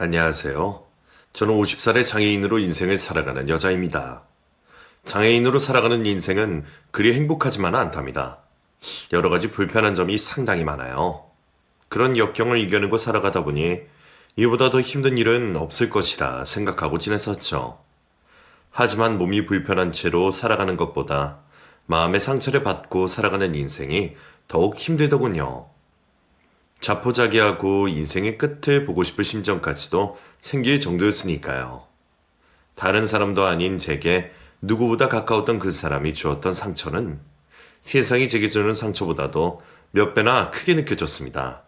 안녕하세요. 저는 50살의 장애인으로 인생을 살아가는 여자입니다. 장애인으로 살아가는 인생은 그리 행복하지만은 않답니다. 여러 가지 불편한 점이 상당히 많아요. 그런 역경을 이겨내고 살아가다 보니 이보다 더 힘든 일은 없을 것이라 생각하고 지냈었죠. 하지만 몸이 불편한 채로 살아가는 것보다 마음의 상처를 받고 살아가는 인생이 더욱 힘들더군요. 자포자기하고 인생의 끝을 보고 싶을 심정까지도 생길 정도였으니까요. 다른 사람도 아닌 제게 누구보다 가까웠던 그 사람이 주었던 상처는 세상이 제게 주는 상처보다도 몇 배나 크게 느껴졌습니다.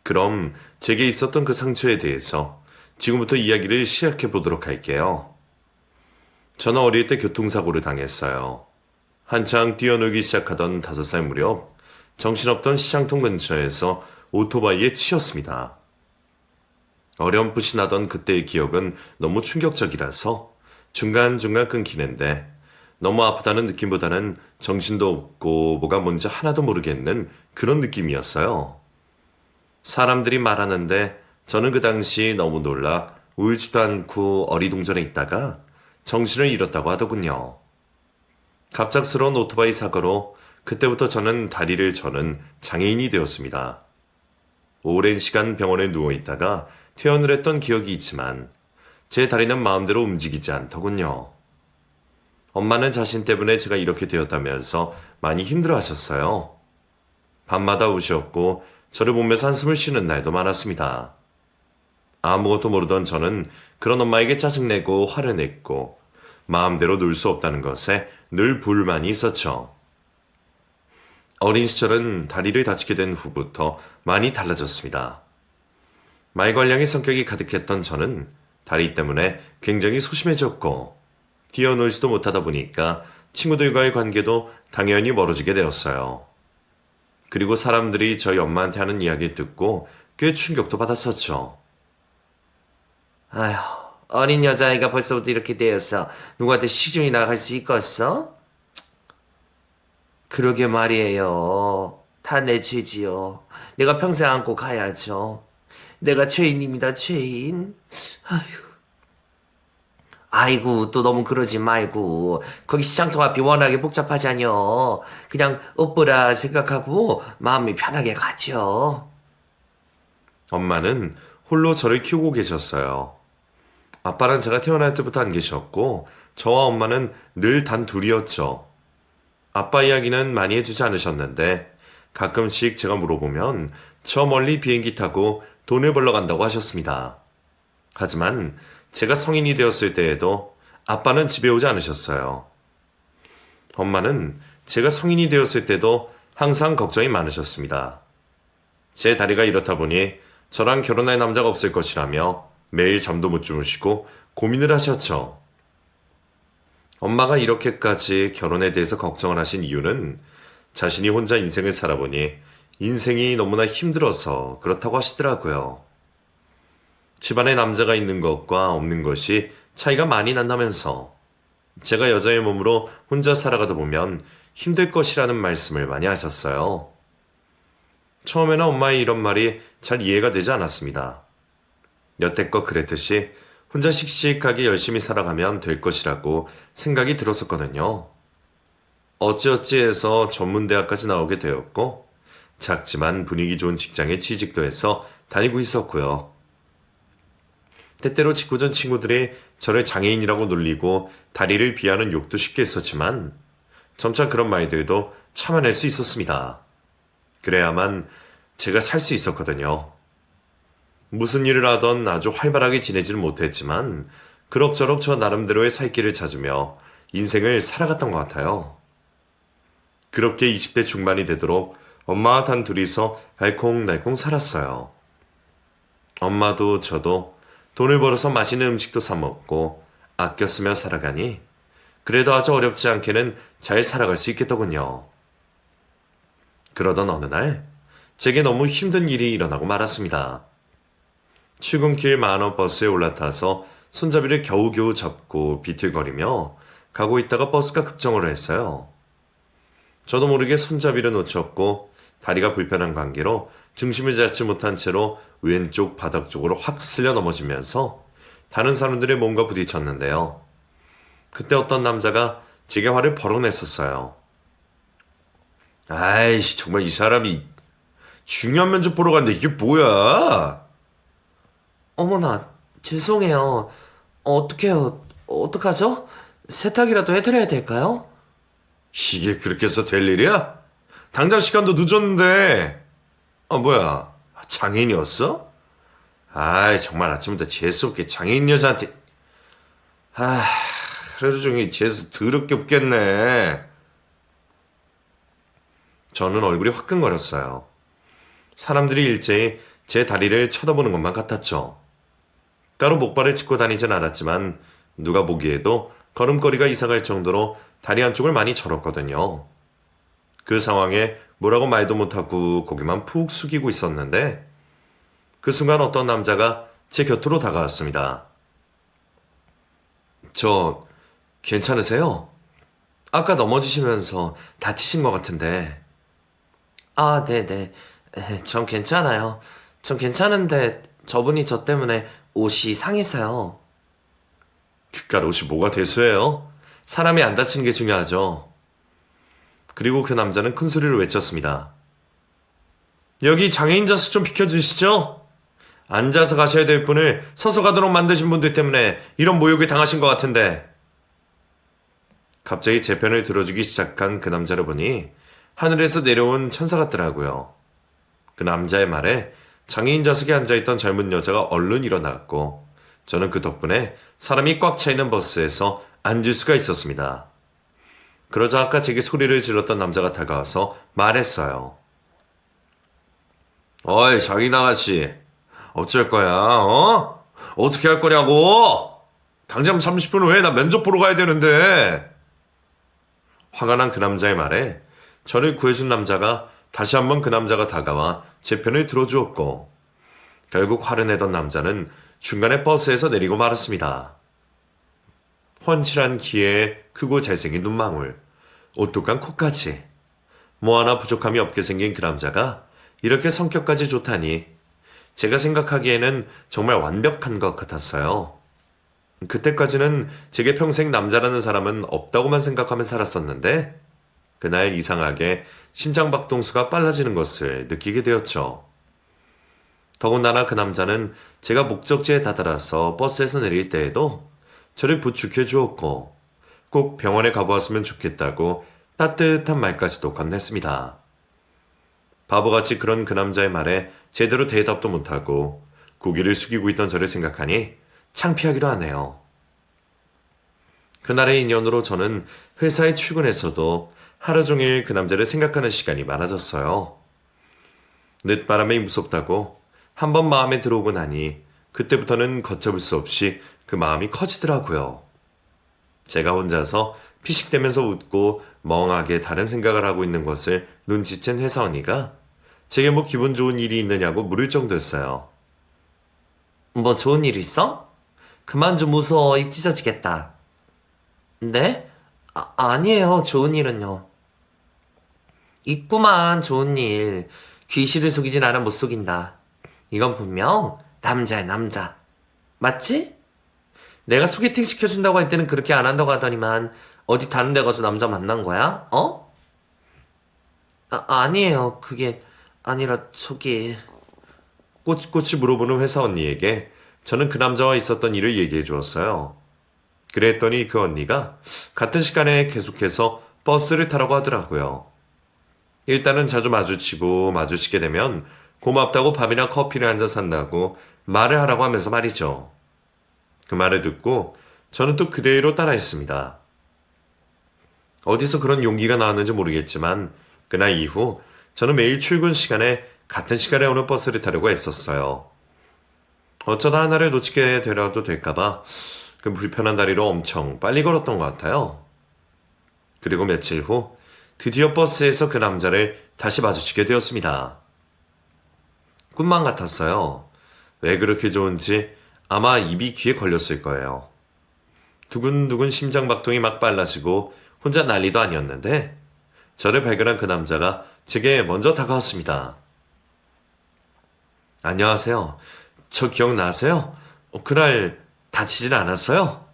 그럼 제게 있었던 그 상처에 대해서 지금부터 이야기를 시작해 보도록 할게요. 저는 어릴 때 교통사고를 당했어요. 한창 뛰어놀기 시작하던 5살 무렵 정신없던 시장통 근처에서 오토바이에 치였습니다. 어렴풋이 나던 그때의 기억은 너무 충격적이라서 중간중간 끊기는데 너무 아프다는 느낌보다는 정신도 없고 뭐가 뭔지 하나도 모르겠는 그런 느낌이었어요. 사람들이 말하는데 저는 그 당시 너무 놀라 울지도 않고 어리둥절해 있다가 정신을 잃었다고 하더군요. 갑작스러운 오토바이 사고로 그때부터 저는 다리를 저는 장애인이 되었습니다. 오랜 시간 병원에 누워있다가 퇴원을 했던 기억이 있지만 제 다리는 마음대로 움직이지 않더군요. 엄마는 자신 때문에 제가 이렇게 되었다면서 많이 힘들어하셨어요. 밤마다 우셨고 저를 보면서 한숨을 쉬는 날도 많았습니다. 아무것도 모르던 저는 그런 엄마에게 짜증내고 화를 냈고 마음대로 놀 수 없다는 것에 늘 불만이 있었죠. 어린 시절은 다리를 다치게 된 후부터 많이 달라졌습니다. 말괄량의 성격이 가득했던 저는 다리 때문에 굉장히 소심해졌고 뛰어놀지도 못하다 보니까 친구들과의 관계도 당연히 멀어지게 되었어요. 그리고 사람들이 저희 엄마한테 하는 이야기를 듣고 꽤 충격도 받았었죠. 아휴, 어린 여자아이가 벌써부터 이렇게 되어서 누구한테 시중이나 갈 수 있겠어? 그러게 말이에요. 다 내 죄지요. 내가 평생 안고 가야죠. 내가 죄인입니다, 죄인. 아이고, 또 너무 그러지 말고. 거기 시장통 앞이 워낙에 복잡하잖여. 그냥 엎보라 생각하고 마음이 편하게 가죠. 엄마는 홀로 저를 키우고 계셨어요. 아빠랑 제가 태어날 때부터 안 계셨고 저와 엄마는 늘 단 둘이었죠. 아빠 이야기는 많이 해주지 않으셨는데 가끔씩 제가 물어보면 저 멀리 비행기 타고 돈을 벌러 간다고 하셨습니다. 하지만 제가 성인이 되었을 때에도 아빠는 집에 오지 않으셨어요. 엄마는 제가 성인이 되었을 때도 항상 걱정이 많으셨습니다. 제 다리가 이렇다 보니 저랑 결혼할 남자가 없을 것이라며 매일 잠도 못 주무시고 고민을 하셨죠. 엄마가 이렇게까지 결혼에 대해서 걱정을 하신 이유는 자신이 혼자 인생을 살아보니 인생이 너무나 힘들어서 그렇다고 하시더라고요. 집안에 남자가 있는 것과 없는 것이 차이가 많이 난다면서 제가 여자의 몸으로 혼자 살아가다 보면 힘들 것이라는 말씀을 많이 하셨어요. 처음에는 엄마의 이런 말이 잘 이해가 되지 않았습니다. 여태껏 그랬듯이 혼자 씩씩하게 열심히 살아가면 될 것이라고 생각이 들었었거든요. 어찌어찌 해서 전문대학까지 나오게 되었고 작지만 분위기 좋은 직장에 취직도 해서 다니고 있었고요. 때때로 직구전 친구들이 저를 장애인이라고 놀리고 다리를 비하는 욕도 쉽게 했었지만 점차 그런 말들도 참아낼 수 있었습니다. 그래야만 제가 살 수 있었거든요. 무슨 일을 하던 아주 활발하게 지내지는 못했지만 그럭저럭 저 나름대로의 살 길을 찾으며 인생을 살아갔던 것 같아요. 그렇게 20대 중반이 되도록 엄마와 단 둘이서 알콩달콩 살았어요. 엄마도 저도 돈을 벌어서 맛있는 음식도 사 먹고 아껴 쓰며 살아가니 그래도 아주 어렵지 않게는 잘 살아갈 수 있겠더군요. 그러던 어느 날 제게 너무 힘든 일이 일어나고 말았습니다. 출근길 만원 버스에 올라타서 손잡이를 겨우겨우 잡고 비틀거리며 가고 있다가 버스가 급정거를 했어요. 저도 모르게 손잡이를 놓쳤고 다리가 불편한 관계로 중심을 잡지 못한 채로 왼쪽 바닥 쪽으로 확 쓸려 넘어지면서 다른 사람들의 몸과 부딪혔는데요. 그때 어떤 남자가 제게 화를 벌어냈었어요. 아이씨, 정말 이 사람이 중요한 면접 보러 갔는데 이게 뭐야? 어머나, 죄송해요. 어떡해요? 어떡하죠? 세탁이라도 해드려야 될까요? 이게 그렇게 해서 될 일이야? 당장 시간도 늦었는데. 뭐야, 장애인이었어? 아이, 정말 아침부터 재수없게 장애인 여자한테. 하루 종일 재수 더럽게 없겠네. 저는 얼굴이 화끈거렸어요. 사람들이 일제히 제 다리를 쳐다보는 것만 같았죠. 따로 목발을 짚고 다니진 않았지만 누가 보기에도 걸음걸이가 이상할 정도로 다리 한쪽을 많이 절었거든요. 그 상황에 뭐라고 말도 못하고 고개만 푹 숙이고 있었는데 그 순간 어떤 남자가 제 곁으로 다가왔습니다. 저 괜찮으세요? 아까 넘어지시면서 다치신 것 같은데. 아, 네네. 전 괜찮아요. 전 괜찮은데 저분이 저 때문에 옷이 상했어요. 그깟 옷이 뭐가 대수예요? 사람이 안 다치는 게 중요하죠. 그리고 그 남자는 큰 소리로 외쳤습니다. 여기 장애인 좌석 좀 비켜주시죠? 앉아서 가셔야 될 분을 서서 가도록 만드신 분들 때문에 이런 모욕을 당하신 것 같은데. 갑자기 제 편을 들어주기 시작한 그 남자를 보니 하늘에서 내려온 천사 같더라고요. 그 남자의 말에 장애인 좌석에 앉아있던 젊은 여자가 얼른 일어났고 저는 그 덕분에 사람이 꽉 차있는 버스에서 앉을 수가 있었습니다. 그러자 아까 제게 소리를 질렀던 남자가 다가와서 말했어요. 어이, 장인 아가씨. 어쩔 거야, 어? 어떻게 할 거냐고? 당장 30분 후에 나 면접 보러 가야 되는데. 화가 난 그 남자의 말에 저를 구해준 남자가 다시 한번 그 남자가 다가와 제 편을 들어주었고 결국 화를 내던 남자는 중간에 버스에서 내리고 말았습니다. 훤칠한 키에 크고 잘생긴 눈망울, 오똑한 코까지 뭐 하나 부족함이 없게 생긴 그 남자가 이렇게 성격까지 좋다니 제가 생각하기에는 정말 완벽한 것 같았어요. 그때까지는 제게 평생 남자라는 사람은 없다고만 생각하며 살았었는데 그날 이상하게 심장박동수가 빨라지는 것을 느끼게 되었죠. 더군다나 그 남자는 제가 목적지에 다다라서 버스에서 내릴 때에도 저를 부축해 주었고 꼭 병원에 가보았으면 좋겠다고 따뜻한 말까지도 건넸습니다. 바보같이 그런 그 남자의 말에 제대로 대답도 못하고 고개를 숙이고 있던 저를 생각하니 창피하기도 하네요. 그날의 인연으로 저는 회사에 출근했어도 하루 종일 그 남자를 생각하는 시간이 많아졌어요. 늦바람이 무섭다고 한번 마음에 들어오고 나니 그때부터는 걷잡을 수 없이 그 마음이 커지더라고요. 제가 혼자서 피식대면서 웃고 멍하게 다른 생각을 하고 있는 것을 눈치챈 회사 언니가 제게 뭐 기분 좋은 일이 있느냐고 물을 정도였어요. 뭐 좋은 일 있어? 그만 좀 웃어. 입 찢어지겠다. 네? 아니에요. 좋은 일은요. 있구만, 좋은 일. 귀신을 속이진 않아 못 속인다. 이건 분명 남자야, 남자. 맞지? 내가 소개팅 시켜준다고 할 때는 그렇게 안 한다고 하더니만 어디 다른 데 가서 남자 만난 거야? 어? 아니에요. 그게 아니라 저기... 꼬치꼬치 물어보는 회사 언니에게 저는 그 남자와 있었던 일을 얘기해 주었어요. 그랬더니 그 언니가 같은 시간에 계속해서 버스를 타라고 하더라고요. 일단은 자주 마주치게 되면 고맙다고 밥이나 커피를 한 잔 산다고 말을 하라고 하면서 말이죠. 그 말을 듣고 저는 또 그대로 따라했습니다. 어디서 그런 용기가 나왔는지 모르겠지만 그날 이후 저는 매일 출근 시간에 같은 시간에 오는 버스를 타려고 했었어요. 어쩌다 하나를 놓치게 되라도 될까봐 그 불편한 다리로 엄청 빨리 걸었던 것 같아요. 그리고 며칠 후 드디어 버스에서 그 남자를 다시 마주치게 되었습니다. 꿈만 같았어요. 왜 그렇게 좋은지 아마 입이 귀에 걸렸을 거예요. 두근두근 심장박동이 막 빨라지고 혼자 난리도 아니었는데 저를 발견한 그 남자가 제게 먼저 다가왔습니다. 안녕하세요. 저 기억나세요? 그날 다치진 않았어요?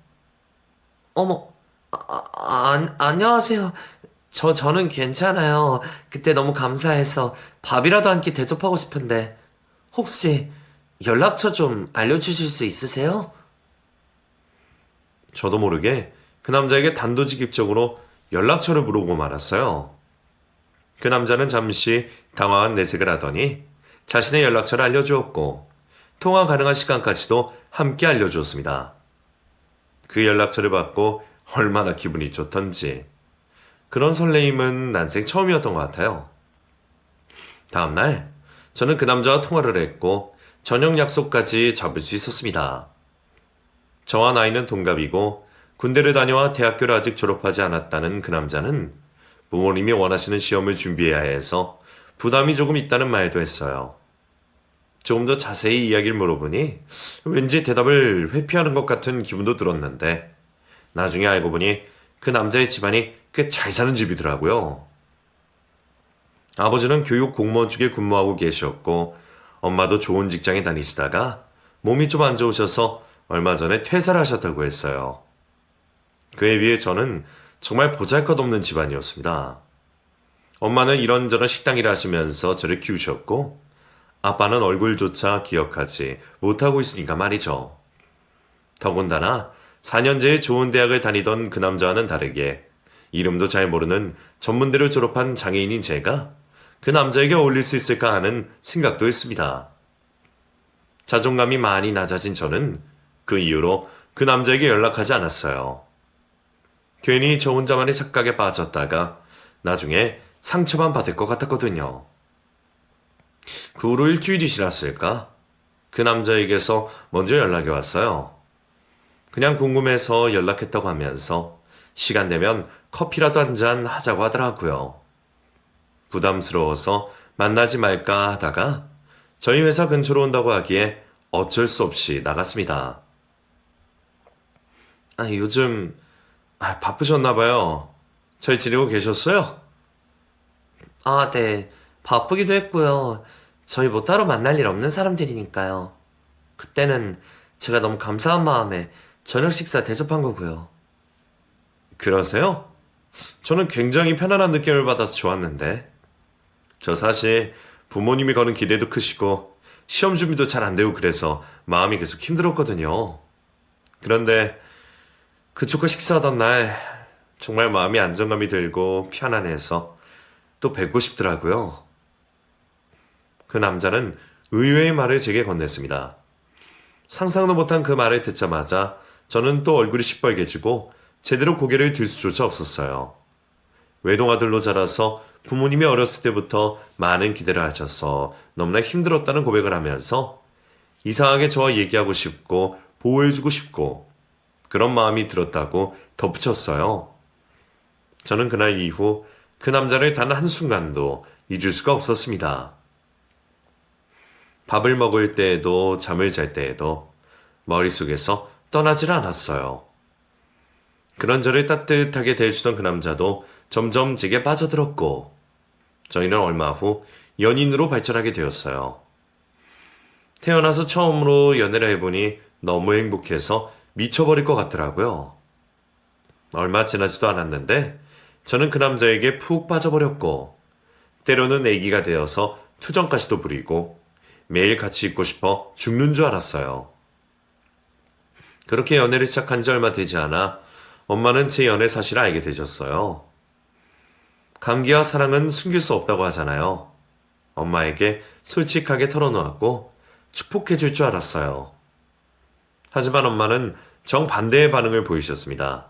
어머, 안녕하세요. 저는 괜찮아요. 그때 너무 감사해서 밥이라도 한 끼 대접하고 싶은데, 혹시 연락처 좀 알려주실 수 있으세요? 저도 모르게 그 남자에게 단도직입적으로 연락처를 물어보고 말았어요. 그 남자는 잠시 당황한 내색을 하더니 자신의 연락처를 알려주었고 통화 가능한 시간까지도 함께 알려주었습니다. 그 연락처를 받고 얼마나 기분이 좋던지 그런 설레임은 난생 처음이었던 것 같아요. 다음날 저는 그 남자와 통화를 했고 저녁 약속까지 잡을 수 있었습니다. 저와 나이는 동갑이고 군대를 다녀와 대학교를 아직 졸업하지 않았다는 그 남자는 부모님이 원하시는 시험을 준비해야 해서 부담이 조금 있다는 말도 했어요. 조금 더 자세히 이야기를 물어보니 왠지 대답을 회피하는 것 같은 기분도 들었는데 나중에 알고 보니 그 남자의 집안이 꽤 잘 사는 집이더라고요. 아버지는 교육 공무원 쪽에 근무하고 계셨고 엄마도 좋은 직장에 다니시다가 몸이 좀 안 좋으셔서 얼마 전에 퇴사를 하셨다고 했어요. 그에 비해 저는 정말 보잘것없는 집안이었습니다. 엄마는 이런저런 식당 일을 하시면서 저를 키우셨고 아빠는 얼굴조차 기억하지 못하고 있으니까 말이죠. 더군다나 4년제의 좋은 대학을 다니던 그 남자와는 다르게 이름도 잘 모르는 전문대를 졸업한 장애인인 제가 그 남자에게 어울릴 수 있을까 하는 생각도 했습니다. 자존감이 많이 낮아진 저는 그 이후로 그 남자에게 연락하지 않았어요. 괜히 저 혼자만의 착각에 빠졌다가 나중에 상처만 받을 것 같았거든요. 그 후로 일주일이 지났을까? 그 남자에게서 먼저 연락이 왔어요. 그냥 궁금해서 연락했다고 하면서 시간 되면 커피라도 한 잔 하자고 하더라고요. 부담스러워서 만나지 말까 하다가 저희 회사 근처로 온다고 하기에 어쩔 수 없이 나갔습니다. 요즘 바쁘셨나 봐요. 잘 지내고 계셨어요? 네. 바쁘기도 했고요. 저희 뭐 따로 만날 일 없는 사람들이니까요. 그때는 제가 너무 감사한 마음에 저녁 식사 대접한 거고요. 그러세요? 저는 굉장히 편안한 느낌을 받아서 좋았는데 저 사실 부모님이 거는 기대도 크시고 시험 준비도 잘 안 되고 그래서 마음이 계속 힘들었거든요. 그런데 그쪽과 식사하던 날 정말 마음이 안정감이 들고 편안해서 또 뵙고 싶더라고요. 그 남자는 의외의 말을 제게 건넸습니다. 상상도 못한 그 말을 듣자마자 저는 또 얼굴이 시뻘개지고 제대로 고개를 들 수조차 없었어요. 외동아들로 자라서 부모님이 어렸을 때부터 많은 기대를 하셔서 너무나 힘들었다는 고백을 하면서 이상하게 저와 얘기하고 싶고 보호해주고 싶고 그런 마음이 들었다고 덧붙였어요. 저는 그날 이후 그 남자를 단 한순간도 잊을 수가 없었습니다. 밥을 먹을 때에도 잠을 잘 때에도 머릿속에서 떠나질 않았어요. 그런 저를 따뜻하게 대해주던 그 남자도 점점 제게 빠져들었고 저희는 얼마 후 연인으로 발전하게 되었어요. 태어나서 처음으로 연애를 해보니 너무 행복해서 미쳐버릴 것 같더라고요. 얼마 지나지도 않았는데 저는 그 남자에게 푹 빠져버렸고 때로는 애기가 되어서 투정까지도 부리고 매일 같이 있고 싶어 죽는 줄 알았어요. 그렇게 연애를 시작한 지 얼마 되지 않아 엄마는 제 연애 사실을 알게 되셨어요. 감기와 사랑은 숨길 수 없다고 하잖아요. 엄마에게 솔직하게 털어놓았고 축복해 줄 줄 알았어요. 하지만 엄마는 정반대의 반응을 보이셨습니다.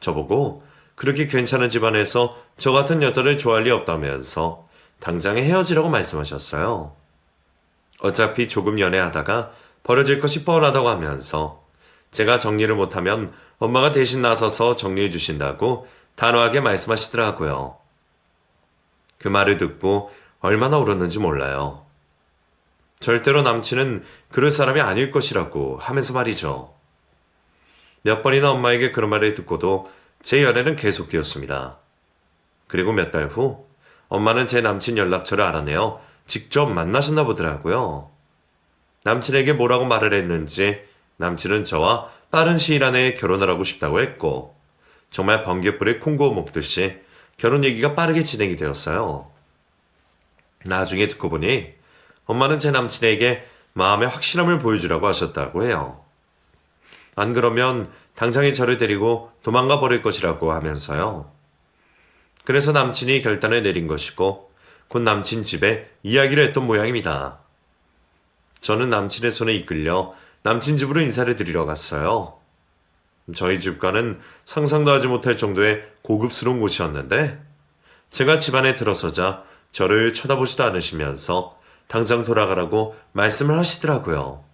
저보고 그렇게 괜찮은 집안에서 저 같은 여자를 좋아할 리 없다면서 당장에 헤어지라고 말씀하셨어요. 어차피 조금 연애하다가 버려질 것이 뻔하다고 하면서 제가 정리를 못하면 엄마가 대신 나서서 정리해 주신다고 단호하게 말씀하시더라고요. 그 말을 듣고 얼마나 울었는지 몰라요. 절대로 남친은 그럴 사람이 아닐 것이라고 하면서 말이죠. 몇 번이나 엄마에게 그런 말을 듣고도 제 연애는 계속되었습니다. 그리고 몇 달 후 엄마는 제 남친 연락처를 알아내어 직접 만나셨나 보더라고요. 남친에게 뭐라고 말을 했는지 남친은 저와 빠른 시일 안에 결혼을 하고 싶다고 했고 정말 번개불에 콩고 먹듯이 결혼 얘기가 빠르게 진행이 되었어요. 나중에 듣고 보니 엄마는 제 남친에게 마음의 확실함을 보여주라고 하셨다고 해요. 안 그러면 당장에 저를 데리고 도망가 버릴 것이라고 하면서요. 그래서 남친이 결단을 내린 것이고 곧 남친 집에 이야기를 했던 모양입니다. 저는 남친의 손에 이끌려 남친 집으로 인사를 드리러 갔어요. 저희 집과는 상상도 하지 못할 정도의 고급스러운 곳이었는데 제가 집 안에 들어서자 저를 쳐다보지도 않으시면서 당장 돌아가라고 말씀을 하시더라고요.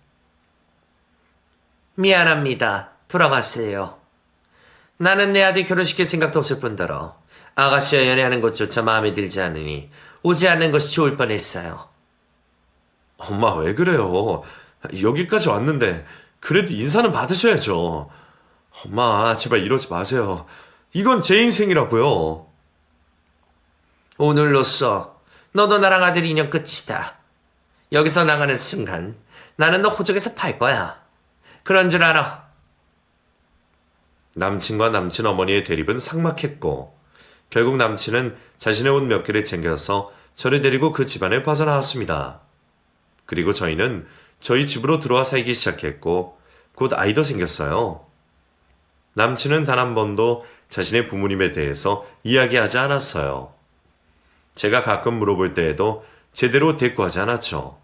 미안합니다. 돌아가세요. 나는 내 아들 결혼시킬 생각도 없을 뿐더러 아가씨와 연애하는 것조차 마음에 들지 않으니 오지 않는 것이 좋을 뻔했어요. 엄마 왜 그래요? 여기까지 왔는데 그래도 인사는 받으셔야죠. 엄마 제발 이러지 마세요. 이건 제 인생이라고요. 오늘로써 너도 나랑 아들 인연 끝이다. 여기서 나가는 순간 나는 너 호적에서 팔 거야. 그런 줄 알아. 남친과 남친 어머니의 대립은 삭막했고 결국 남친은 자신의 옷 몇 개를 챙겨서 저를 데리고 그 집안을 빠져나왔습니다. 그리고 저희는 저희 집으로 들어와 살기 시작했고 곧 아이도 생겼어요. 남친은 단 한 번도 자신의 부모님에 대해서 이야기하지 않았어요. 제가 가끔 물어볼 때에도 제대로 대꾸하지 않았죠.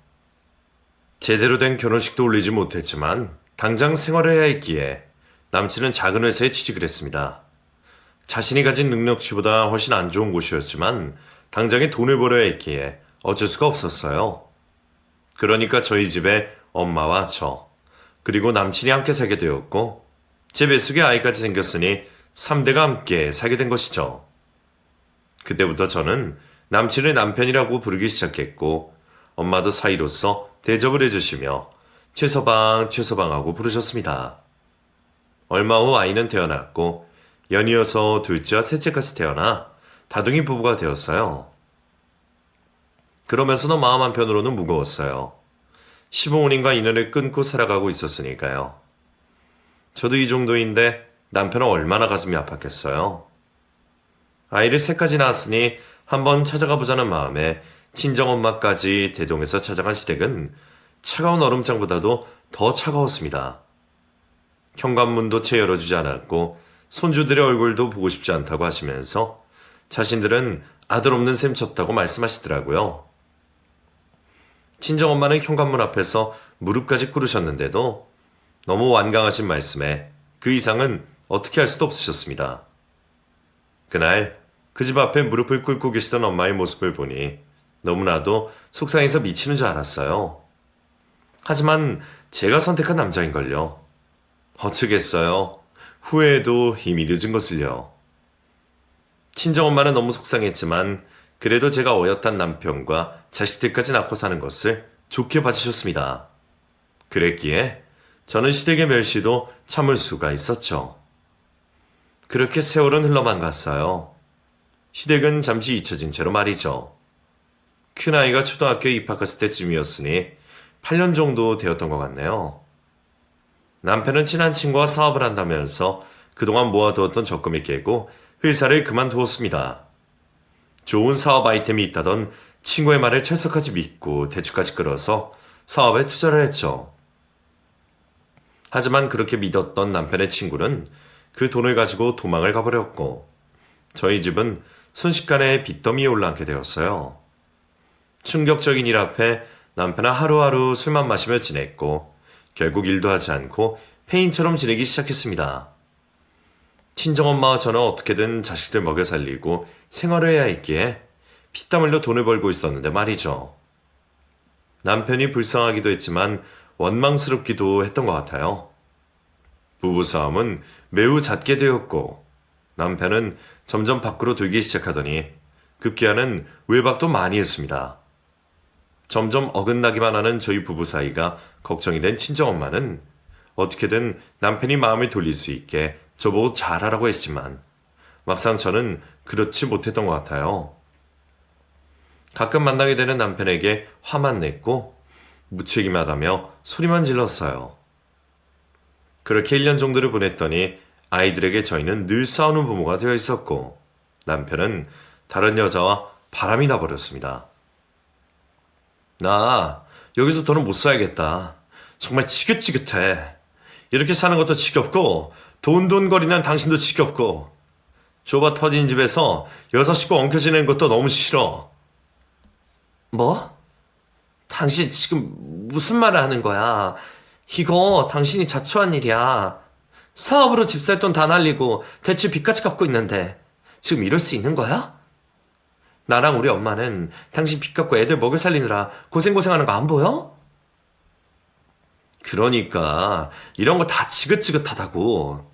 제대로 된 결혼식도 올리지 못했지만 당장 생활을 해야 했기에 남친은 작은 회사에 취직을 했습니다. 자신이 가진 능력치보다 훨씬 안 좋은 곳이었지만 당장에 돈을 벌어야 했기에 어쩔 수가 없었어요. 그러니까 저희 집에 엄마와 저, 그리고 남친이 함께 살게 되었고 제 뱃속에 아이까지 생겼으니 3대가 함께 살게 된 것이죠. 그때부터 저는 남친을 남편이라고 부르기 시작했고 엄마도 사이로서 대접을 해주시며 최서방, 최서방하고 부르셨습니다. 얼마 후 아이는 태어났고 연이어서 둘째와 셋째까지 태어나 다둥이 부부가 되었어요. 그러면서도 마음 한편으로는 무거웠어요. 시부모님과 인연을 끊고 살아가고 있었으니까요. 저도 이 정도인데 남편은 얼마나 가슴이 아팠겠어요. 아이를 셋까지 낳았으니 한번 찾아가 보자는 마음에 친정엄마까지 대동해서 찾아간 시댁은 차가운 얼음장보다도 더 차가웠습니다. 현관문도 채 열어주지 않았고 손주들의 얼굴도 보고 싶지 않다고 하시면서 자신들은 아들 없는 셈 쳤다고 말씀하시더라고요. 친정엄마는 현관문 앞에서 무릎까지 꿇으셨는데도 너무 완강하신 말씀에 그 이상은 어떻게 할 수도 없으셨습니다. 그날 그 집 앞에 무릎을 꿇고 계시던 엄마의 모습을 보니 너무나도 속상해서 미치는 줄 알았어요. 하지만 제가 선택한 남자인걸요. 어쩌겠어요. 후회해도 이미 늦은 것을요. 친정엄마는 너무 속상했지만 그래도 제가 어엿한 남편과 자식들까지 낳고 사는 것을 좋게 봐주셨습니다. 그랬기에 저는 시댁의 멸시도 참을 수가 있었죠. 그렇게 세월은 흘러만 갔어요. 시댁은 잠시 잊혀진 채로 말이죠. 큰아이가 초등학교에 입학했을 때쯤이었으니 8년 정도 되었던 것 같네요. 남편은 친한 친구와 사업을 한다면서 그동안 모아두었던 적금이 깨고 회사를 그만두었습니다. 좋은 사업 아이템이 있다던 친구의 말을 철석하지 믿고 대출까지 끌어서 사업에 투자를 했죠. 하지만 그렇게 믿었던 남편의 친구는 그 돈을 가지고 도망을 가버렸고 저희 집은 순식간에 빚더미에 올라앉게 되었어요. 충격적인 일 앞에 남편은 하루하루 술만 마시며 지냈고 결국 일도 하지 않고 폐인처럼 지내기 시작했습니다. 친정엄마와 저는 어떻게든 자식들 먹여 살리고 생활을 해야 했기에 피땀 흘려 돈을 벌고 있었는데 말이죠. 남편이 불쌍하기도 했지만 원망스럽기도 했던 것 같아요. 부부싸움은 매우 잦게 되었고 남편은 점점 밖으로 돌기 시작하더니 급기야는 외박도 많이 했습니다. 점점 어긋나기만 하는 저희 부부 사이가 걱정이 된 친정엄마는 어떻게든 남편이 마음을 돌릴 수 있게 저보고 잘하라고 했지만 막상 저는 그렇지 못했던 것 같아요. 가끔 만나게 되는 남편에게 화만 냈고 무책임하다며 소리만 질렀어요. 그렇게 1년 정도를 보냈더니 아이들에게 저희는 늘 싸우는 부모가 되어 있었고 남편은 다른 여자와 바람이 나버렸습니다. 나 여기서 더는 못 살겠다. 정말 지긋지긋해. 이렇게 사는 것도 지겹고 돈돈거리는 당신도 지겹고 좁아 터진 집에서 6 식구 엉켜 지내는 것도 너무 싫어. 뭐? 당신 지금 무슨 말을 하는 거야? 이거 당신이 자초한 일이야. 사업으로 집 살 돈 다 날리고 대출 빚까지 갚고 있는데 지금 이럴 수 있는 거야? 나랑 우리 엄마는 당신 빚 갚고 애들 먹여 살리느라 고생하는 거 안 보여? 그러니까 이런 거 다 지긋지긋하다고.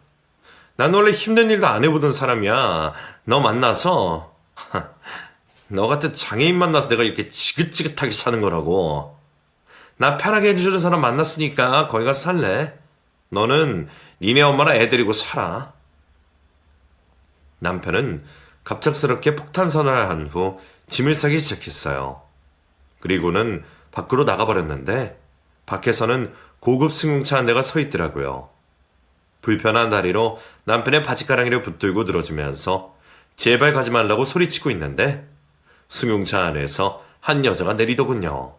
난 원래 힘든 일도 안 해보던 사람이야. 너 만나서 너 같은 장애인 만나서 내가 이렇게 지긋지긋하게 사는 거라고. 나 편하게 해주는 사람 만났으니까 거기 가서 살래. 너는 니네 엄마랑 애 데리고 살아. 남편은 갑작스럽게 폭탄 선언을 한 후 짐을 싸기 시작했어요. 그리고는 밖으로 나가버렸는데 밖에서는 고급 승용차 한 대가 서 있더라고요. 불편한 다리로 남편의 바지가랑이를 붙들고 늘어지면서 제발 가지 말라고 소리치고 있는데 승용차 안에서 한 여자가 내리더군요.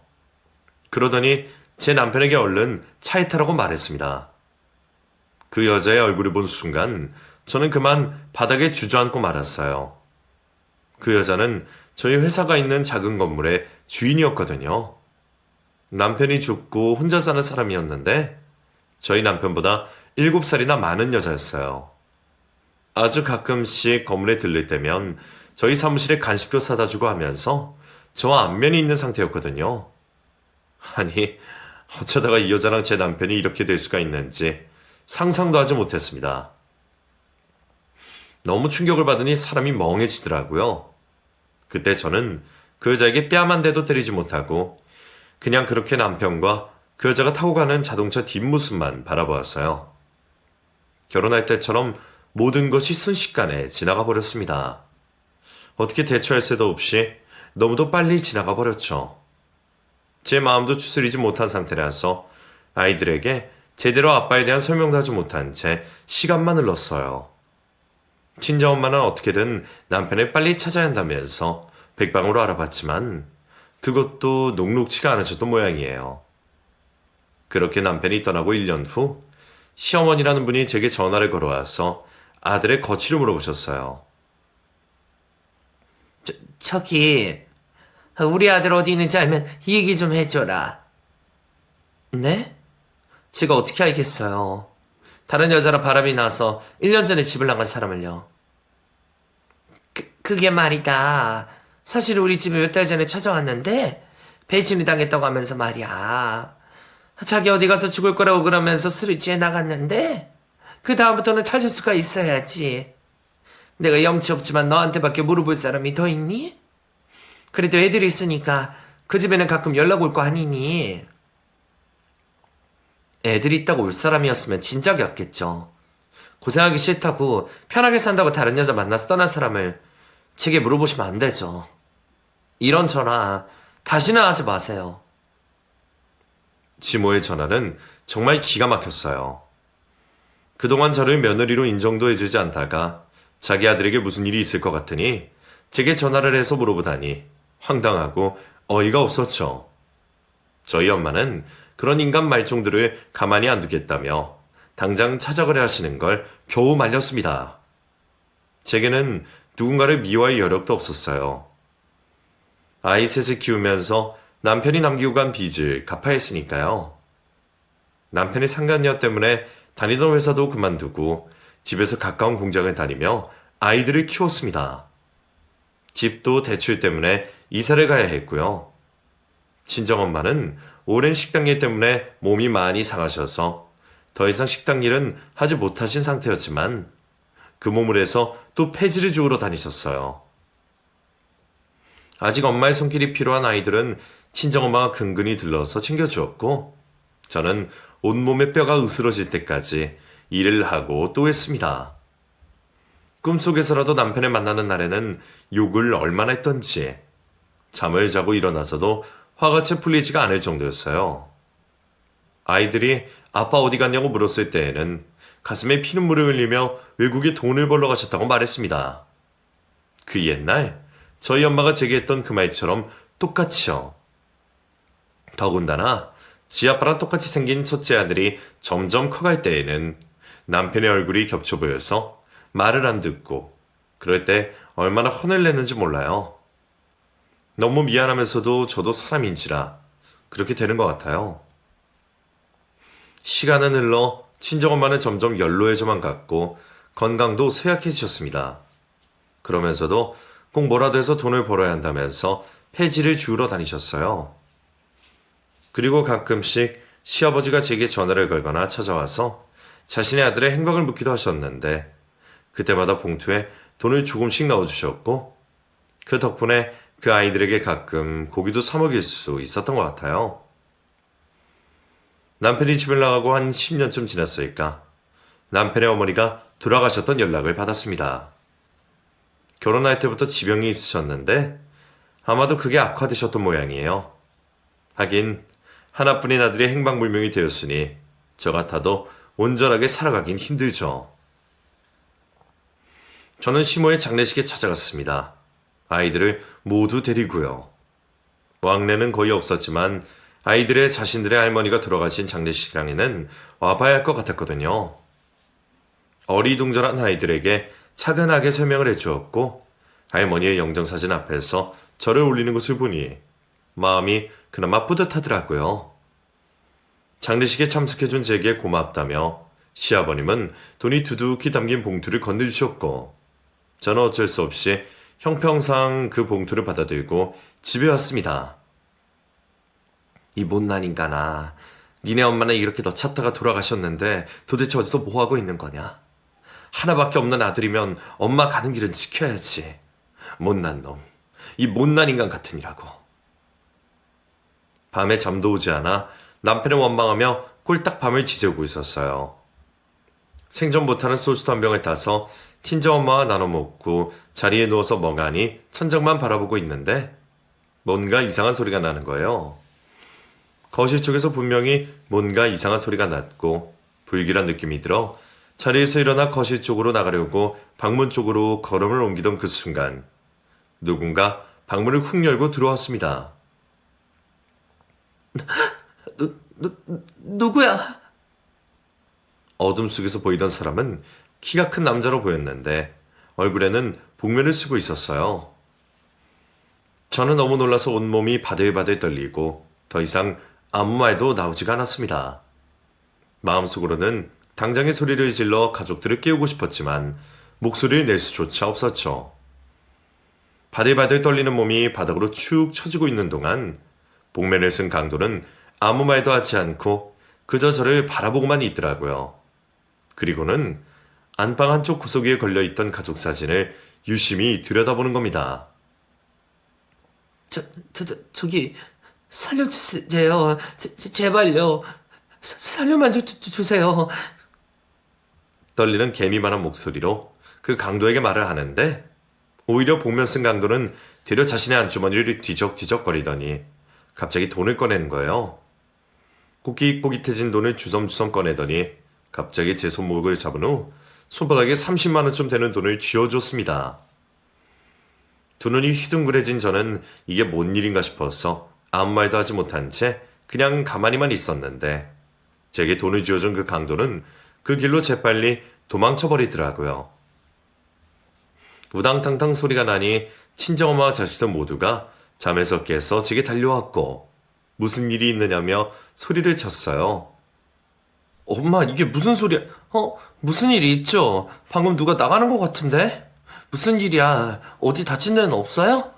그러더니 제 남편에게 얼른 차에 타라고 말했습니다. 그 여자의 얼굴을 본 순간 저는 그만 바닥에 주저앉고 말았어요. 그 여자는 저희 회사가 있는 작은 건물의 주인이었거든요. 남편이 죽고 혼자 사는 사람이었는데 저희 남편보다 7살이나 많은 여자였어요. 아주 가끔씩 건물에 들릴 때면 저희 사무실에 간식도 사다 주고 하면서 저와 안면이 있는 상태였거든요. 아니, 어쩌다가 이 여자랑 제 남편이 이렇게 될 수가 있는지 상상도 하지 못했습니다. 너무 충격을 받으니 사람이 멍해지더라고요. 그때 저는 그 여자에게 뺨 한 대도 때리지 못하고 그냥 그렇게 남편과 그 여자가 타고 가는 자동차 뒷모습만 바라보았어요. 결혼할 때처럼 모든 것이 순식간에 지나가 버렸습니다. 어떻게 대처할 새도 없이 너무도 빨리 지나가 버렸죠. 제 마음도 추스리지 못한 상태라서 아이들에게 제대로 아빠에 대한 설명도 하지 못한 채 시간만 흘렀어요. 친정엄마는 어떻게든 남편을 빨리 찾아야 한다면서 백방으로 알아봤지만 그것도 녹록치가 않으셨던 모양이에요. 그렇게 남편이 떠나고 1년 후 시어머니라는 분이 제게 전화를 걸어와서 아들의 거취를 물어보셨어요. 저기 우리 아들 어디 있는지 알면 이 얘기 좀 해줘라. 네? 제가 어떻게 알겠어요. 다른 여자랑 바람이 나서 1년 전에 집을 나간 사람을요. 그게 말이다. 사실 우리 집에 몇 달 전에 찾아왔는데 배신이 당했다고 하면서 말이야. 자기 어디 가서 죽을 거라고 그러면서 술을 취해 나갔는데 그 다음부터는 찾을 수가 있어야지. 내가 염치 없지만 너한테밖에 물어볼 사람이 더 있니? 그래도 애들이 있으니까 그 집에는 가끔 연락 올 거 아니니? 애들이 있다고 올 사람이었으면 진작에 왔겠죠. 고생하기 싫다고 편하게 산다고 다른 여자 만나서 떠난 사람을 제게 물어보시면 안 되죠. 이런 전화 다시는 하지 마세요. 지모의 전화는 정말 기가 막혔어요. 그동안 저를 며느리로 인정도 해주지 않다가 자기 아들에게 무슨 일이 있을 것 같으니 제게 전화를 해서 물어보다니 황당하고 어이가 없었죠. 저희 엄마는 그런 인간 말종들을 가만히 안 두겠다며 당장 찾아가려 하시는 걸 겨우 말렸습니다. 제게는 누군가를 미워할 여력도 없었어요. 아이 셋을 키우면서 남편이 남기고 간 빚을 갚아야 했으니까요. 남편의 상간녀 때문에 다니던 회사도 그만두고 집에서 가까운 공장을 다니며 아이들을 키웠습니다. 집도 대출 때문에 이사를 가야 했고요. 친정엄마는 오랜 식당일 때문에 몸이 많이 상하셔서 더 이상 식당 일은 하지 못하신 상태였지만 그 몸을 해서 또 폐지를 주우러 다니셨어요. 아직 엄마의 손길이 필요한 아이들은 친정엄마가 근근히 들러서 챙겨주었고 저는 온몸의 뼈가 으스러질 때까지 일을 하고 또 했습니다. 꿈속에서라도 남편을 만나는 날에는 욕을 얼마나 했던지 잠을 자고 일어나서도 화가 채 풀리지가 않을 정도였어요. 아이들이 아빠 어디 갔냐고 물었을 때에는 가슴에 피눈물을 흘리며 외국에 돈을 벌러 가셨다고 말했습니다. 그 옛날 저희 엄마가 제게 했던 그 말처럼 똑같이요. 더군다나 지 아빠랑 똑같이 생긴 첫째 아들이 점점 커갈 때에는 남편의 얼굴이 겹쳐 보여서 말을 안 듣고 그럴 때 얼마나 혼을 내는지 몰라요. 너무 미안하면서도 저도 사람인지라 그렇게 되는 것 같아요. 시간은 흘러 친정엄마는 점점 연로해져만 갔고 건강도 쇠약해지셨습니다. 그러면서도 꼭 뭐라도 해서 돈을 벌어야 한다면서 폐지를 주우러 다니셨어요. 그리고 가끔씩 시아버지가 제게 전화를 걸거나 찾아와서 자신의 아들의 행방을 묻기도 하셨는데 그때마다 봉투에 돈을 조금씩 넣어주셨고 그 덕분에 그 아이들에게 가끔 고기도 사 먹일 수 있었던 것 같아요. 남편이 집을 나가고 한 10년쯤 지났을까 남편의 어머니가 돌아가셨던 연락을 받았습니다. 결혼할 때부터 지병이 있으셨는데 아마도 그게 악화되셨던 모양이에요. 하긴 하나뿐인 아들이 행방불명이 되었으니 저 같아도 온전하게 살아가긴 힘들죠. 저는 시모의 장례식에 찾아갔습니다. 아이들을 모두 데리고요. 왕래는 거의 없었지만 아이들의 자신들의 할머니가 돌아가신 장례식장에는 와봐야 할 것 같았거든요. 어리둥절한 아이들에게 차근하게 설명을 해주었고 할머니의 영정사진 앞에서 절을 올리는 것을 보니 마음이 그나마 뿌듯하더라고요. 장례식에 참석해준 제게 고맙다며 시아버님은 돈이 두둑히 담긴 봉투를 건네주셨고 저는 어쩔 수 없이 형평상 그 봉투를 받아들고 집에 왔습니다. 이 못난 인간아, 니네 엄마는 이렇게 너 찾다가 돌아가셨는데 도대체 어디서 뭐하고 있는 거냐? 하나밖에 없는 아들이면 엄마 가는 길은 지켜야지. 못난 놈, 이 못난 인간 같으니라고. 밤에 잠도 오지 않아 남편을 원망하며 꼴딱 밤을 지새우고 있었어요. 생전 못하는 소주도 한 병을 따서 친정엄마와 나눠 먹고 자리에 누워서 멍하니 천장만 바라보고 있는데 뭔가 이상한 소리가 나는 거예요. 거실 쪽에서 분명히 뭔가 이상한 소리가 났고 불길한 느낌이 들어 자리에서 일어나 거실 쪽으로 나가려고 방문 쪽으로 걸음을 옮기던 그 순간 누군가 방문을 훅 열고 들어왔습니다. 누구야? 어둠 속에서 보이던 사람은 키가 큰 남자로 보였는데 얼굴에는 복면을 쓰고 있었어요. 저는 너무 놀라서 온몸이 바들바들 떨리고 더 이상 아무 말도 나오지가 않았습니다. 마음속으로는 당장의 소리를 질러 가족들을 깨우고 싶었지만 목소리를 낼 수조차 없었죠. 바들바들 떨리는 몸이 바닥으로 축 처지고 있는 동안 복면을 쓴 강도는 아무 말도 하지 않고 그저 저를 바라보고만 있더라고요. 그리고는 안방 한쪽 구석 위에 걸려있던 가족 사진을 유심히 들여다보는 겁니다. 저기 살려주세요. 제발요. 살려만 주세요. 떨리는 개미만한 목소리로 그 강도에게 말을 하는데 오히려 복면 쓴 강도는 되려 자신의 안주머니를 뒤적뒤적거리더니 갑자기 돈을 꺼내는 거예요. 꼬깃꼬깃해진 돈을 주섬주섬 꺼내더니 갑자기 제 손목을 잡은 후 손바닥에 30만 원쯤 되는 돈을 쥐어줬습니다. 두 눈이 휘둥그레진 저는 이게 뭔 일인가 싶어서 아무 말도 하지 못한 채 그냥 가만히만 있었는데 제게 돈을 쥐어준 그 강도는 그 길로 재빨리 도망쳐버리더라고요. 우당탕탕 소리가 나니 친정엄마와 자식들 모두가 잠에서 깨서 제게 달려왔고 무슨 일이 있느냐며 소리를 쳤어요. 엄마, 이게 무슨 소리야? 무슨 일이 있죠? 방금 누가 나가는 것 같은데? 무슨 일이야? 어디 다친 데는 없어요?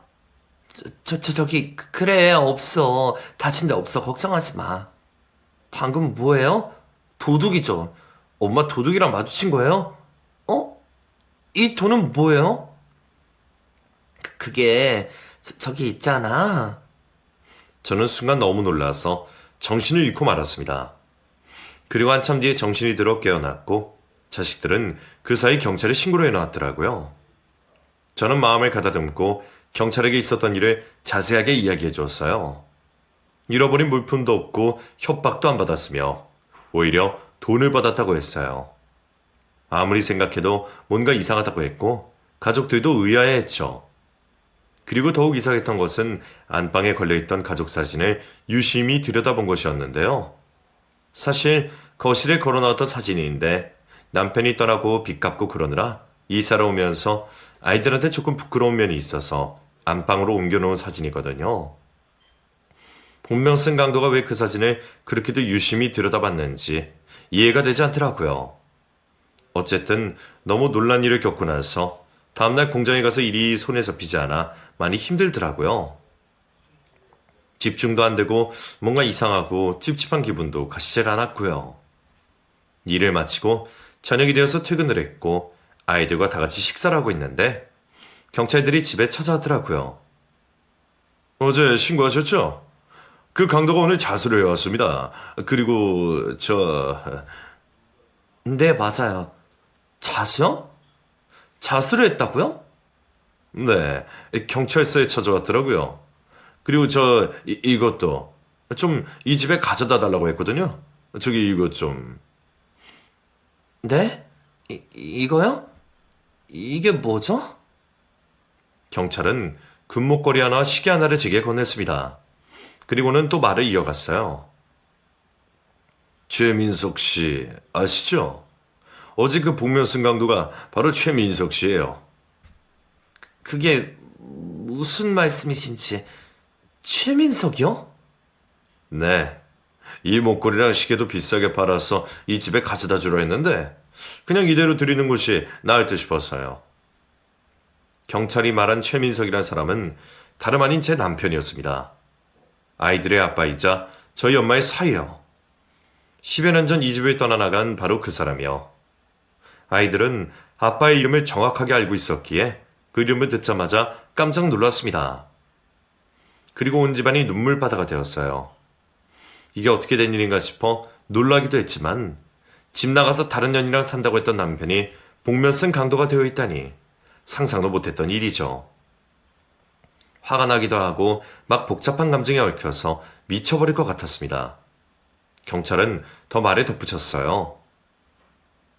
저기, 그래, 없어. 다친 데 없어. 걱정하지 마. 방금 뭐예요? 도둑이죠? 엄마 도둑이랑 마주친 거예요? 이 돈은 뭐예요? 그게, 저기 있잖아. 저는 순간 너무 놀라서 정신을 잃고 말았습니다. 그리고 한참 뒤에 정신이 들어 깨어났고 자식들은 그 사이 경찰에 신고를 해놨더라고요. 저는 마음을 가다듬고 경찰에게 있었던 일을 자세하게 이야기해 주었어요. 잃어버린 물품도 없고 협박도 안 받았으며 오히려 돈을 받았다고 했어요. 아무리 생각해도 뭔가 이상하다고 했고 가족들도 의아해했죠. 그리고 더욱 이상했던 것은 안방에 걸려있던 가족 사진을 유심히 들여다본 것이었는데요. 사실 거실에 걸어놨던 사진인데 남편이 떠나고 빚 갚고 그러느라 이사를 오면서 아이들한테 조금 부끄러운 면이 있어서 안방으로 옮겨놓은 사진이거든요. 본명 쓴 강도가 왜 그 사진을 그렇게도 유심히 들여다봤는지 이해가 되지 않더라고요. 어쨌든 너무 놀란 일을 겪고 나서 다음날 공장에 가서 일이 손에 잡히지 않아 많이 힘들더라고요. 집중도 안 되고 뭔가 이상하고 찝찝한 기분도 가시질 않았고요. 일을 마치고 저녁이 되어서 퇴근을 했고 아이들과 다 같이 식사를 하고 있는데 경찰들이 집에 찾아왔더라고요. 어제 신고하셨죠? 그 강도가 오늘 자수를 해왔습니다. 그리고 네, 맞아요. 자수요? 자수를 했다고요? 네, 경찰서에 찾아왔더라고요. 그리고 이것도 좀 이 집에 가져다 달라고 했거든요. 저기 이것 좀. 네? 이거요? 이게 뭐죠? 경찰은 금목걸이 하나 시계 하나를 제게 건넸습니다. 그리고는 또 말을 이어갔어요. 최민석 씨 아시죠? 어제 그 복면 쓴 강도가 바로 최민석 씨예요. 그게 무슨 말씀이신지. 최민석이요? 네. 이 목걸이랑 시계도 비싸게 팔아서 이 집에 가져다 주려 했는데 그냥 이대로 드리는 것이 나을 듯 싶었어요. 경찰이 말한 최민석이란 사람은 다름 아닌 제 남편이었습니다. 아이들의 아빠이자 저희 엄마의 사위요. 10여 년 전 이 집을 떠나나간 바로 그 사람이요. 아이들은 아빠의 이름을 정확하게 알고 있었기에 그 이름을 듣자마자 깜짝 놀랐습니다. 그리고 온 집안이 눈물바다가 되었어요. 이게 어떻게 된 일인가 싶어 놀라기도 했지만 집 나가서 다른 년이랑 산다고 했던 남편이 복면 쓴 강도가 되어 있다니 상상도 못했던 일이죠. 화가 나기도 하고 막 복잡한 감정에 얽혀서 미쳐버릴 것 같았습니다. 경찰은 더 말에 덧붙였어요.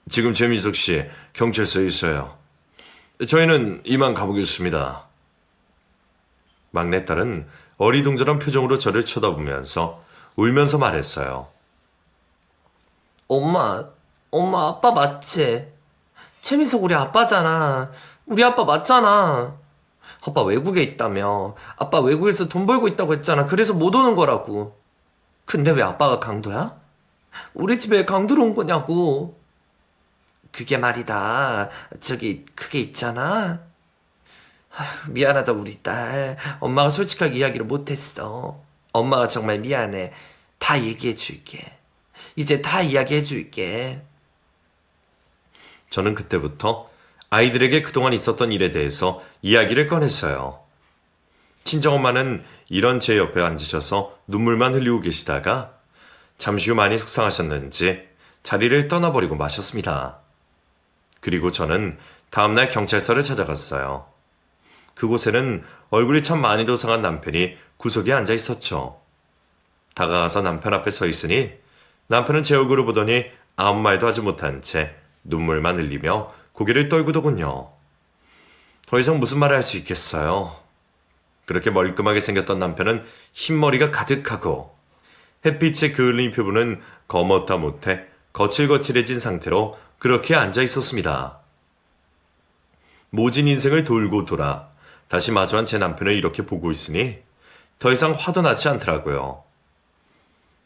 지금 최민석 씨 경찰서에 있어요. 저희는 이만 가보겠습니다. 막내딸은 어리둥절한 표정으로 저를 쳐다보면서 울면서 말했어요. 엄마, 아빠 맞지? 최민석 우리 아빠잖아. 우리 아빠 맞잖아. 아빠 외국에 있다며. 아빠 외국에서 돈 벌고 있다고 했잖아. 그래서 못 오는 거라고. 근데 왜 아빠가 강도야? 우리 집에 강도로 온 거냐고. 그게 말이다. 그게 있잖아. 미안하다 우리 딸. 엄마가 솔직하게 이야기를 못했어. 엄마가 정말 미안해. 다 얘기해 줄게. 이제 다 이야기해 줄게. 저는 그때부터 아이들에게 그동안 있었던 일에 대해서 이야기를 꺼냈어요. 친정엄마는 이런 제 옆에 앉으셔서 눈물만 흘리고 계시다가 잠시 후 많이 속상하셨는지 자리를 떠나버리고 마셨습니다. 그리고 저는 다음날 경찰서를 찾아갔어요. 그곳에는 얼굴이 참 많이도 상한 남편이 구석에 앉아 있었죠. 다가가서 남편 앞에 서 있으니 남편은 제 얼굴을 보더니 아무 말도 하지 못한 채 눈물만 흘리며 고개를 떨구더군요. 더 이상 무슨 말을 할 수 있겠어요. 그렇게 멀끔하게 생겼던 남편은 흰머리가 가득하고 햇빛에 그을린 피부는 거뭇다 못해 거칠거칠해진 상태로 그렇게 앉아 있었습니다. 모진 인생을 돌고 돌아 다시 마주한 제 남편을 이렇게 보고 있으니 더 이상 화도 나지 않더라고요.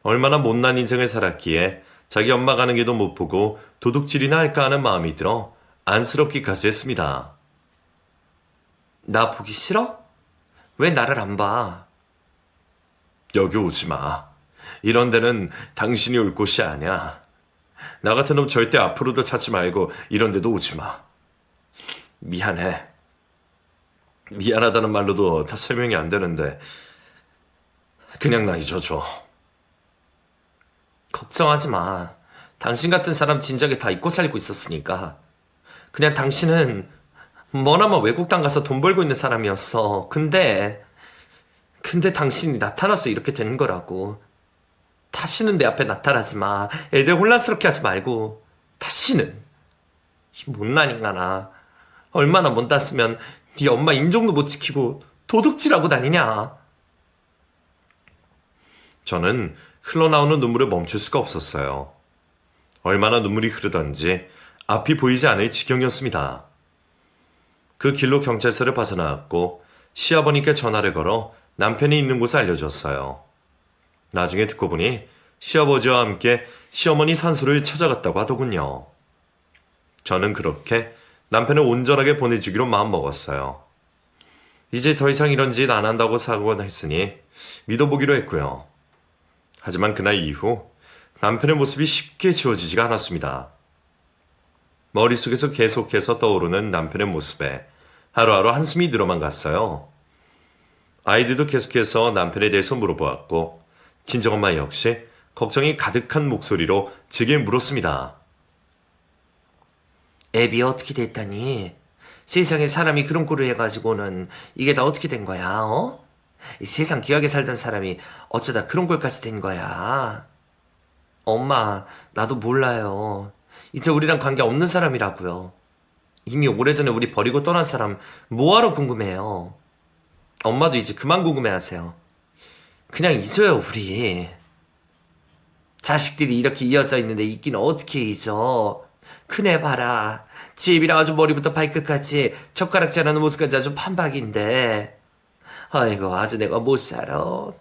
얼마나 못난 인생을 살았기에 자기 엄마 가는 길도 못 보고 도둑질이나 할까 하는 마음이 들어 안쓰럽기까지 했습니다. 나 보기 싫어? 왜 나를 안 봐? 여기 오지 마. 이런 데는 당신이 올 곳이 아니야. 나 같은 놈 절대 앞으로도 찾지 말고 이런 데도 오지 마. 미안해. 미안하다는 말로도 다 설명이 안 되는데 그냥 나 잊어줘. 걱정하지 마. 당신 같은 사람 진작에 다 잊고 살고 있었으니까. 그냥 당신은 머나먼 외국 땅 가서 돈 벌고 있는 사람이었어. 근데 근데 당신이 나타나서 이렇게 되는 거라고. 다시는 내 앞에 나타나지 마. 애들 혼란스럽게 하지 말고. 다시는. 이 못난 인간아. 얼마나 못났으면 네 엄마 임종도 못 지키고 도둑질하고 다니냐. 저는 흘러나오는 눈물을 멈출 수가 없었어요. 얼마나 눈물이 흐르던지 앞이 보이지 않을 지경이었습니다. 그 길로 경찰서를 벗어나왔고 시아버님께 전화를 걸어 남편이 있는 곳을 알려줬어요. 나중에 듣고 보니 시아버지와 함께 시어머니 산소를 찾아갔다고 하더군요. 저는 그렇게 남편을 온전하게 보내주기로 마음먹었어요. 이제 더 이상 이런 짓 안 한다고 사고는 했으니 믿어보기로 했고요. 하지만 그날 이후 남편의 모습이 쉽게 지워지지가 않았습니다. 머릿속에서 계속해서 떠오르는 남편의 모습에 하루하루 한숨이 늘어만 갔어요. 아이들도 계속해서 남편에 대해서 물어보았고 친정엄마 역시 걱정이 가득한 목소리로 제게 물었습니다. 애비 어떻게 됐다니? 세상에 사람이 그런 꼴을 해가지고는 이게 다 어떻게 된 거야, 어? 이 세상 귀하게 살던 사람이 어쩌다 그런 꼴까지 된 거야. 엄마, 나도 몰라요. 이제 우리랑 관계 없는 사람이라고요. 이미 오래전에 우리 버리고 떠난 사람 뭐하러 궁금해요. 엄마도 이제 그만 궁금해하세요. 그냥 잊어요, 우리. 자식들이 이렇게 이어져 있는데 있기는 어떻게 잊어. 큰애 봐라. 집이랑 아주 머리부터 발끝까지 젓가락질 하는 모습까지 아주 판박인데. 아이고, 아주 내가 못 살아.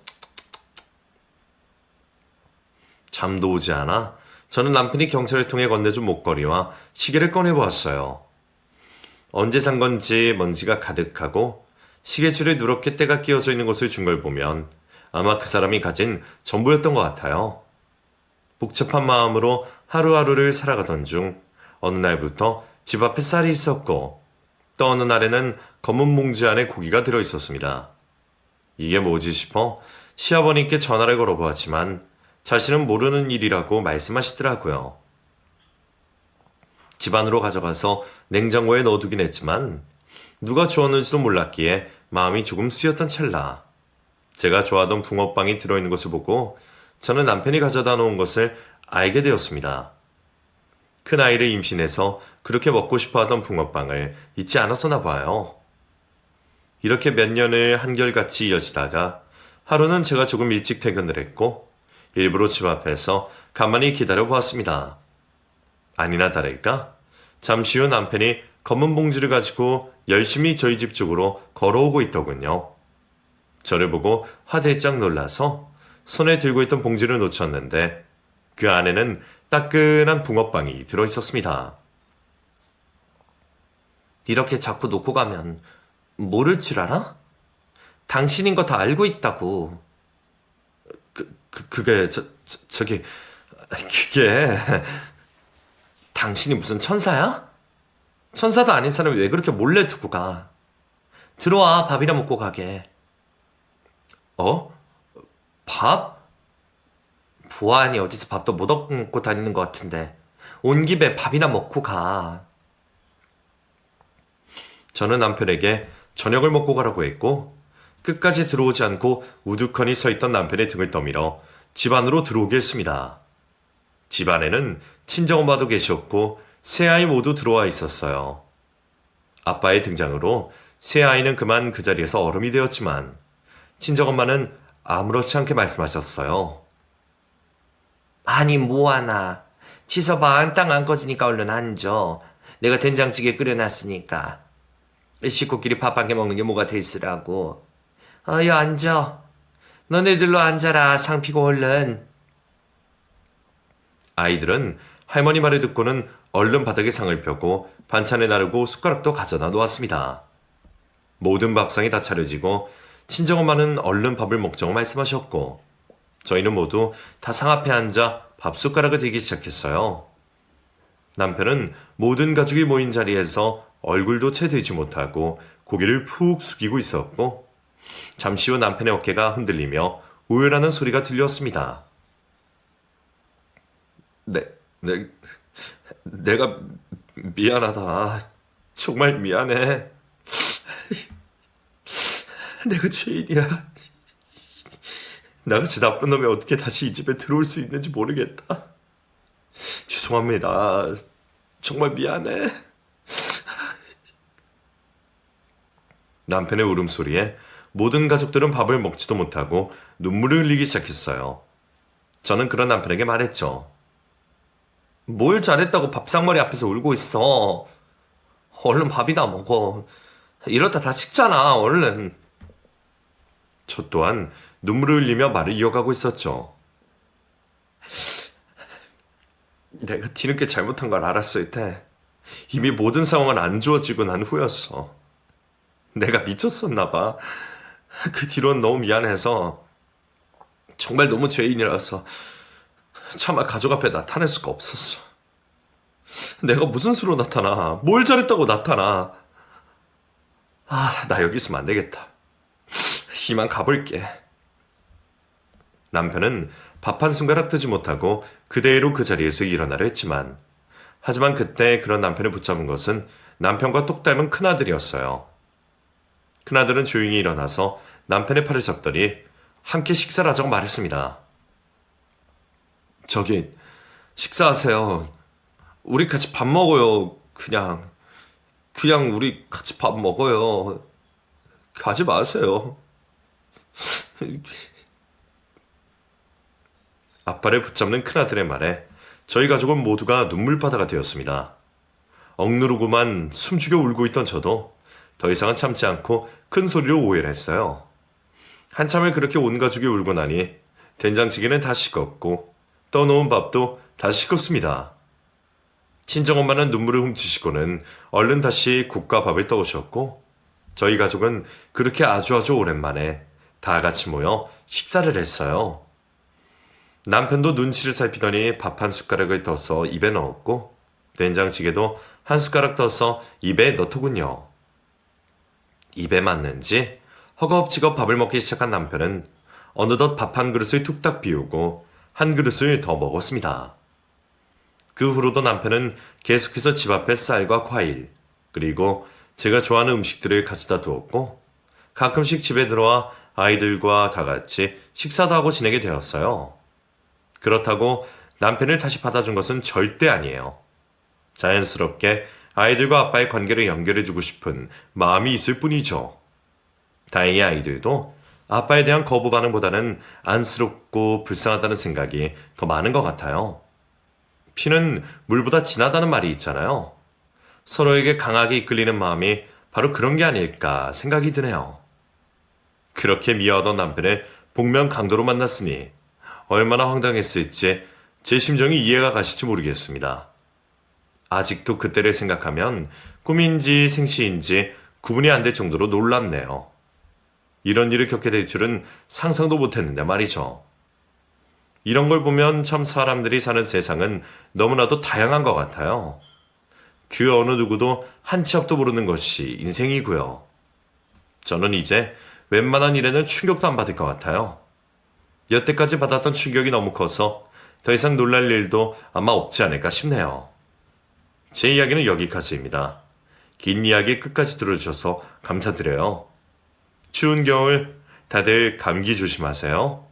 잠도 오지 않아 저는 남편이 경찰을 통해 건네준 목걸이와 시계를 꺼내보았어요. 언제 산 건지 먼지가 가득하고 시계줄에 누렇게 때가 끼어져 있는 것을 준 걸 보면 아마 그 사람이 가진 전부였던 것 같아요. 복잡한 마음으로 하루하루를 살아가던 중 어느 날부터 집 앞에 쌀이 있었고 또 어느 날에는 검은 봉지 안에 고기가 들어있었습니다. 이게 뭐지 싶어 시아버님께 전화를 걸어보았지만 자신은 모르는 일이라고 말씀하시더라고요. 집 안으로 가져가서 냉장고에 넣어두긴 했지만 누가 주었는지도 몰랐기에 마음이 조금 쓰였던 찰나 제가 좋아하던 붕어빵이 들어있는 것을 보고 저는 남편이 가져다 놓은 것을 알게 되었습니다. 큰 아이를 임신해서 그렇게 먹고 싶어하던 붕어빵을 잊지 않았었나 봐요. 이렇게 몇 년을 한결같이 이어지다가 하루는 제가 조금 일찍 퇴근을 했고 일부러 집 앞에서 가만히 기다려 보았습니다. 아니나 다를까 잠시 후 남편이 검은 봉지를 가지고 열심히 저희 집 쪽으로 걸어오고 있더군요. 저를 보고 화들짝 놀라서 손에 들고 있던 봉지를 놓쳤는데 그 안에는 따끈한 붕어빵이 들어있었습니다. 이렇게 자꾸 놓고 가면 모를 줄 알아? 당신인 거 다 알고 있다고. 그게 저기 그게 당신이 무슨 천사야? 천사도 아닌 사람이 왜 그렇게 몰래 두고 가? 들어와, 밥이나 먹고 가게. 어? 밥? 보아하니 어디서 밥도 못 얻고 다니는 것 같은데 온 김에 밥이나 먹고 가. 저는 남편에게 저녁을 먹고 가라고 했고 끝까지 들어오지 않고 우두커니 서 있던 남편의 등을 떠밀어 집 안으로 들어오게 했습니다. 집 안에는 친정엄마도 계셨고 세 아이 모두 들어와 있었어요. 아빠의 등장으로 세 아이는 그만 그 자리에서 얼음이 되었지만 친정엄마는 아무렇지 않게 말씀하셨어요. 아니 뭐하나. 지서봐, 땅 안 꺼지니까 얼른 앉아. 내가 된장찌개 끓여놨으니까. 식구끼리 밥 한 개 먹는 게 뭐가 됐으라고. 어여 앉아. 너네들로 앉아라. 상 피고 얼른. 아이들은 할머니 말을 듣고는 얼른 바닥에 상을 펴고 반찬을 나르고 숟가락도 가져다 놓았습니다. 모든 밥상이 다 차려지고 친정엄마는 얼른 밥을 먹자고 말씀하셨고 저희는 모두 다 상 앞에 앉아 밥 숟가락을 들기 시작했어요. 남편은 모든 가족이 모인 자리에서 얼굴도 채 들지 못하고 고개를 푹 숙이고 있었고 잠시 후 남편의 어깨가 흔들리며 우열하는 소리가 들렸습니다. 내가 미안하다. 정말 미안해. 내가 죄인이야. 나같이 나쁜 놈이 어떻게 다시 이 집에 들어올 수 있는지 모르겠다. 죄송합니다. 정말 미안해. 남편의 울음소리에 모든 가족들은 밥을 먹지도 못하고 눈물을 흘리기 시작했어요. 저는 그런 남편에게 말했죠. 뭘 잘했다고 밥상머리 앞에서 울고 있어. 얼른 밥이나 먹어. 이러다 다 식잖아, 얼른. 저 또한 눈물을 흘리며 말을 이어가고 있었죠. 내가 뒤늦게 잘못한 걸 알았을 때 이미 모든 상황은 안 좋아지고 난 후였어. 내가 미쳤었나 봐. 그 뒤로는 너무 미안해서 정말 너무 죄인이라서 차마 가족 앞에 나타낼 수가 없었어. 내가 무슨 수로 나타나? 뭘 잘했다고 나타나? 나 여기 있으면 안 되겠다. 이만 가볼게. 남편은 밥 한 숟가락 뜨지 못하고 그대로 그 자리에서 일어나려 했지만 하지만 그때 그런 남편을 붙잡은 것은 남편과 똑 닮은 큰아들이었어요. 큰아들은 조용히 일어나서 남편의 팔을 잡더니 함께 식사를 하자고 말했습니다. 저기 식사하세요. 우리 같이 밥 먹어요. 그냥 우리 같이 밥 먹어요. 가지 마세요. 아빠를 붙잡는 큰아들의 말에 저희 가족은 모두가 눈물바다가 되었습니다. 억누르고만 숨죽여 울고 있던 저도 더 이상은 참지 않고 큰 소리로 오해를 했어요. 한참을 그렇게 온 가족이 울고 나니 된장찌개는 다 식었고 떠놓은 밥도 다 식었습니다. 친정엄마는 눈물을 훔치시고는 얼른 다시 국과 밥을 떠오셨고 저희 가족은 그렇게 아주 오랜만에 다 같이 모여 식사를 했어요. 남편도 눈치를 살피더니 밥 한 숟가락을 떠서 입에 넣었고 된장찌개도 한 숟가락 떠서 입에 넣더군요. 입에 맞는지 허겁지겁 밥을 먹기 시작한 남편은 어느덧 밥 한 그릇을 뚝딱 비우고 한 그릇을 더 먹었습니다. 그 후로도 남편은 계속해서 집 앞에 쌀과 과일 그리고 제가 좋아하는 음식들을 가져다 두었고 가끔씩 집에 들어와 아이들과 다 같이 식사도 하고 지내게 되었어요. 그렇다고 남편을 다시 받아준 것은 절대 아니에요. 자연스럽게 아이들과 아빠의 관계를 연결해주고 싶은 마음이 있을 뿐이죠. 다행히 아이들도 아빠에 대한 거부 반응보다는 안쓰럽고 불쌍하다는 생각이 더 많은 것 같아요. 피는 물보다 진하다는 말이 있잖아요. 서로에게 강하게 이끌리는 마음이 바로 그런 게 아닐까 생각이 드네요. 그렇게 미워하던 남편을 복면 강도로 만났으니 얼마나 황당했을지 제 심정이 이해가 가실지 모르겠습니다. 아직도 그때를 생각하면 꿈인지 생시인지 구분이 안 될 정도로 놀랍네요. 이런 일을 겪게 될 줄은 상상도 못했는데 말이죠. 이런 걸 보면 참 사람들이 사는 세상은 너무나도 다양한 것 같아요. 그 어느 누구도 한 치 앞도 모르는 것이 인생이고요. 저는 이제 웬만한 일에는 충격도 안 받을 것 같아요. 여태까지 받았던 충격이 너무 커서 더 이상 놀랄 일도 아마 없지 않을까 싶네요. 제 이야기는 여기까지입니다. 긴 이야기 끝까지 들어주셔서 감사드려요. 추운 겨울 다들 감기 조심하세요.